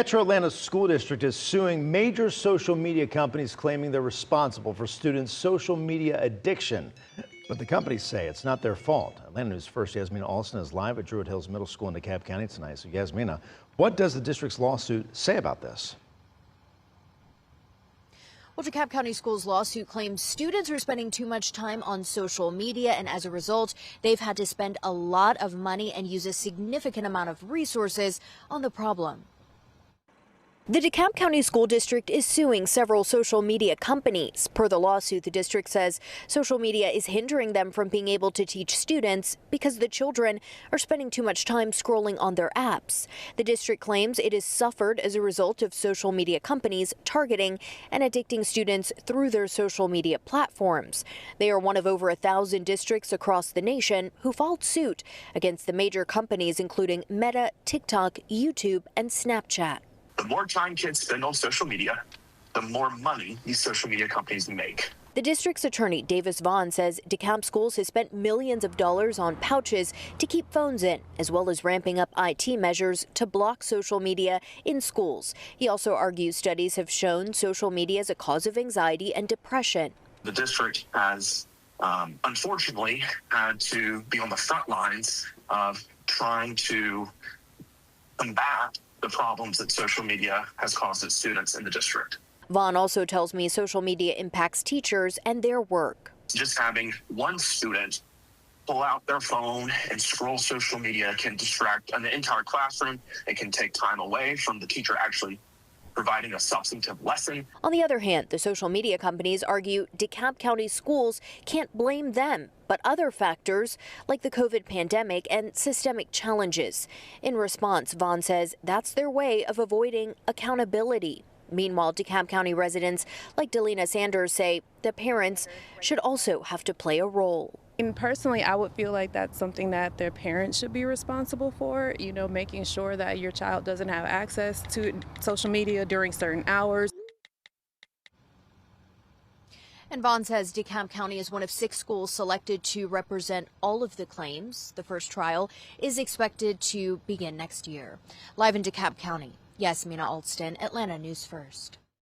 Metro Atlanta School District is suing major social media companies claiming they're responsible for students' social media addiction. But the companies say it's not their fault. Atlanta News First Yasmina Alston is live at Druid Hills Middle School in DeKalb County tonight. So Yasmina, what does the district's lawsuit say about this? Well, DeKalb County School's lawsuit claims students are spending too much time on social media, and as a result, they've had to spend a lot of money and use a significant amount of resources on the problem. The DeKalb County School District is suing several social media companies. Per the lawsuit, the district says social media is hindering them from being able to teach students because the children are spending too much time scrolling on their apps. The district claims it has suffered as a result of social media companies targeting and addicting students through their social media platforms. They are one of over 1,000 districts across the nation who filed suit against the major companies including Meta, TikTok, YouTube, and Snapchat. The more time kids spend on social media, the more money these social media companies make. The district's attorney, Davis Vaughn, says DeKalb Schools has spent millions of dollars on pouches to keep phones in, as well as ramping up IT measures to block social media in schools. He also argues studies have shown social media is a cause of anxiety and depression. The district has, unfortunately, had to be on the front lines of trying to combat the problems that social media has caused its students in the district. Vaughn also tells me social media impacts teachers and their work. Just having one student pull out their phone and scroll social media can distract an entire classroom. It can take time away from the teacher actually providing a substantive lesson. On the other hand, the social media companies argue DeKalb County schools can't blame them, but other factors like the COVID pandemic and systemic challenges. In response, Vaughn says that's their way of avoiding accountability. Meanwhile, DeKalb County residents like Delina Sanders say the parents should also have to play a role. And personally, I would feel like that's something that their parents should be responsible for, making sure that your child doesn't have access to social media during certain hours. And Vaughn says DeKalb County is one of 6 schools selected to represent all of the claims. The first trial is expected to begin next year. Live in DeKalb County, Yasmina Alston, Atlanta News First.